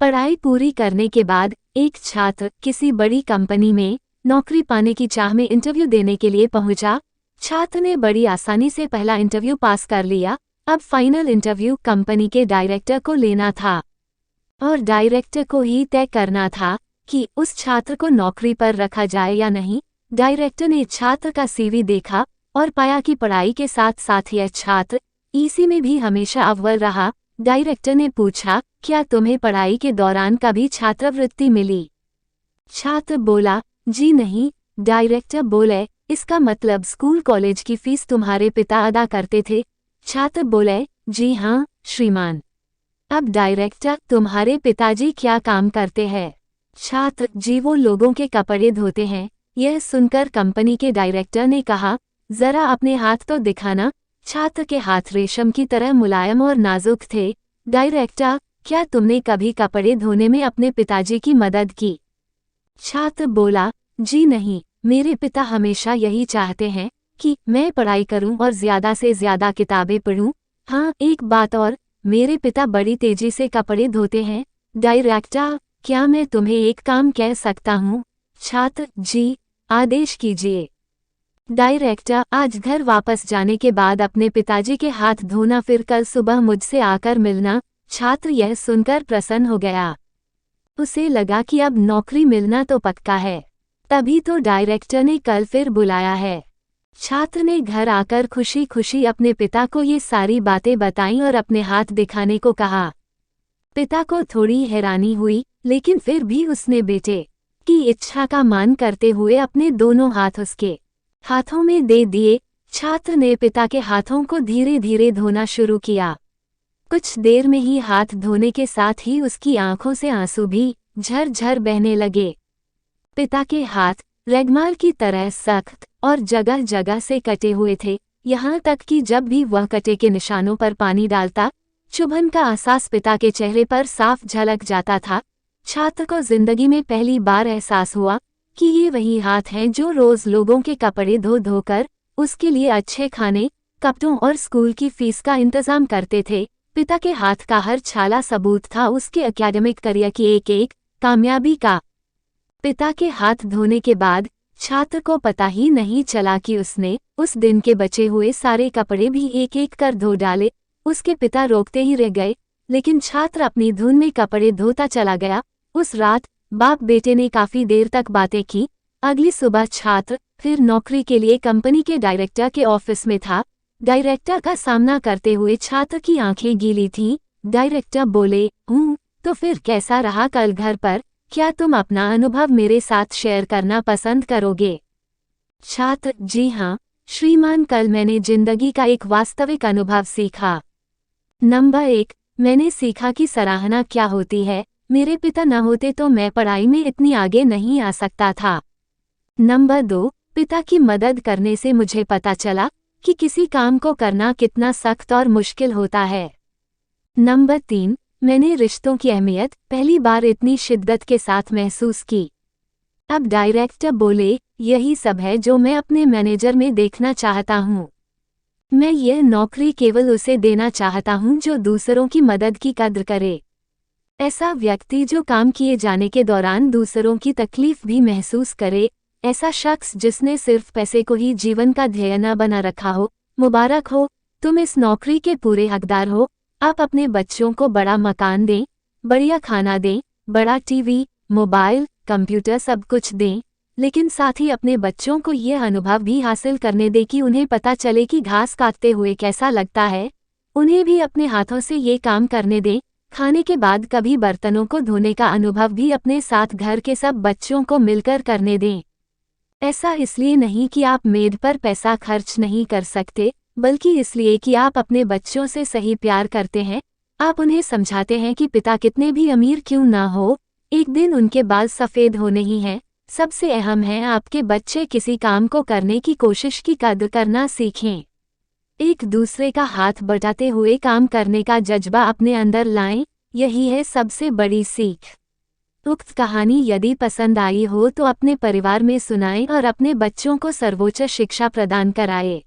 पढ़ाई पूरी करने के बाद एक छात्र किसी बड़ी कंपनी में नौकरी पाने की चाह में इंटरव्यू देने के लिए पहुंचा। छात्र ने बड़ी आसानी से पहला इंटरव्यू पास कर लिया। अब फाइनल इंटरव्यू कंपनी के डायरेक्टर को लेना था और डायरेक्टर को ही तय करना था कि उस छात्र को नौकरी पर रखा जाए या नहीं। डायरेक्टर ने छात्र का सीवी देखा और पाया कि पढ़ाई के साथ साथ यह छात्र इसी में भी हमेशा अव्वल रहा। डायरेक्टर ने पूछा, क्या तुम्हें पढ़ाई के दौरान कभी छात्रवृत्ति मिली? छात्र बोला, जी नहीं। डायरेक्टर बोले, इसका मतलब स्कूल कॉलेज की फीस तुम्हारे पिता अदा करते थे? छात्र बोले, जी हाँ श्रीमान। अब डायरेक्टर, तुम्हारे पिताजी क्या काम करते हैं? छात्र, जी वो लोगों के कपड़े धोते हैं। यह सुनकर कंपनी के डायरेक्टर ने कहा, जरा अपने हाथ तो दिखाना। छात्र के हाथ रेशम की तरह मुलायम और नाजुक थे। डायरेक्टर, क्या तुमने कभी कपड़े धोने में अपने पिताजी की मदद की? छात्र बोला, जी नहीं, मेरे पिता हमेशा यही चाहते हैं कि मैं पढ़ाई करूं और ज्यादा से ज्यादा किताबें पढूं। हाँ, एक बात और, मेरे पिता बड़ी तेजी से कपड़े धोते हैं। डायरेक्टर, क्या मैं तुम्हें एक काम कह सकता हूँ? छात्र, जी आदेश कीजिए। डायरेक्टर, आज घर वापस जाने के बाद अपने पिताजी के हाथ धोना, फिर कल सुबह मुझसे आकर मिलना। छात्र यह सुनकर प्रसन्न हो गया। उसे लगा कि अब नौकरी मिलना तो पक्का है। तभी तो डायरेक्टर ने कल फिर बुलाया है। छात्र ने घर आकर खुशी खुशी अपने पिता को ये सारी बातें बताईं और अपने हाथ दिखाने को कहा। पिता को थोड़ी हैरानी हुई, लेकिन फिर भी उसने बेटे की इच्छा का मान करते हुए अपने दोनों हाथ उसके हाथों में दे दिए। छात्र ने पिता के हाथों को धीरे धीरे धोना शुरू किया। कुछ देर में ही हाथ धोने के साथ ही उसकी आंखों से आंसू भी झरझर बहने लगे। पिता के हाथ रेगमाल की तरह सख्त और जगह जगह से कटे हुए थे, यहाँ तक कि जब भी वह कटे के निशानों पर पानी डालता, चुभन का एहसास पिता के चेहरे पर साफ झलक जाता था। छात्र को जिंदगी में पहली बार एहसास हुआ कि ये वही हाथ हैं जो रोज लोगों के कपड़े धो धोकर उसके लिए अच्छे खाने, कपड़ों और स्कूल की फीस का इंतजाम करते थे। पिता के हाथ का हर छाला सबूत था उसके एकेडमिक करियर की एक एक कामयाबी का। पिता के हाथ धोने के बाद छात्र को पता ही नहीं चला कि उसने उस दिन के बचे हुए सारे कपड़े भी एक एक कर धो डाले। उसके पिता रोकते ही रह गए, लेकिन छात्र अपनी धुन में कपड़े धोता चला गया। उस रात बाप बेटे ने काफी देर तक बातें की। अगली सुबह छात्र फिर नौकरी के लिए कंपनी के डायरेक्टर के ऑफिस में था। डायरेक्टर का सामना करते हुए छात्र की आंखें गीली थीं। डायरेक्टर बोले, तो फिर कैसा रहा कल घर पर? क्या तुम अपना अनुभव मेरे साथ शेयर करना पसंद करोगे? छात्र, जी हाँ श्रीमान, कल मैंने जिंदगी का एक वास्तविक अनुभव सीखा। नंबर 1, मैंने सीखा कि सराहना क्या होती है। मेरे पिता न होते तो मैं पढ़ाई में इतनी आगे नहीं आ सकता था। नंबर 2, पिता की मदद करने से मुझे पता चला कि किसी काम को करना कितना सख्त और मुश्किल होता है। नंबर 3, मैंने रिश्तों की अहमियत पहली बार इतनी शिद्दत के साथ महसूस की। अब डायरेक्टर बोले, यही सब है जो मैं अपने मैनेजर में देखना चाहता हूँ। मैं यह नौकरी केवल उसे देना चाहता हूँ जो दूसरों की मदद की कद्र करे। ऐसा व्यक्ति जो काम किए जाने के दौरान दूसरों की तकलीफ भी महसूस करे। ऐसा शख्स जिसने सिर्फ पैसे को ही जीवन का ध्येय न बना रखा हो। मुबारक हो, तुम इस नौकरी के पूरे हकदार हो। आप अपने बच्चों को बड़ा मकान दें, बढ़िया खाना दें, बड़ा टीवी, मोबाइल, कंप्यूटर सब कुछ दें, लेकिन साथ ही अपने बच्चों को यह अनुभव भी हासिल करने दें कि उन्हें पता चले कि घास काटते हुए कैसा लगता है। उन्हें भी अपने हाथों से ये काम करने दें। खाने के बाद कभी बर्तनों को धोने का अनुभव भी अपने साथ घर के सब बच्चों को मिलकर करने दें। ऐसा इसलिए नहीं कि आप मेड पर पैसा खर्च नहीं कर सकते, बल्कि इसलिए कि आप अपने बच्चों से सही प्यार करते हैं। आप उन्हें समझाते हैं कि पिता कितने भी अमीर क्यों ना हो, एक दिन उनके बाल सफ़ेद होने ही हैं। सबसे अहम है आपके बच्चे किसी काम को करने की कोशिश की कद्र करना सीखें। एक दूसरे का हाथ बटाते हुए काम करने का जज्बा अपने अंदर लाएं, यही है सबसे बड़ी सीख। उक्त कहानी यदि पसंद आई हो तो अपने परिवार में सुनाएं और अपने बच्चों को सर्वोच्च शिक्षा प्रदान कराएं।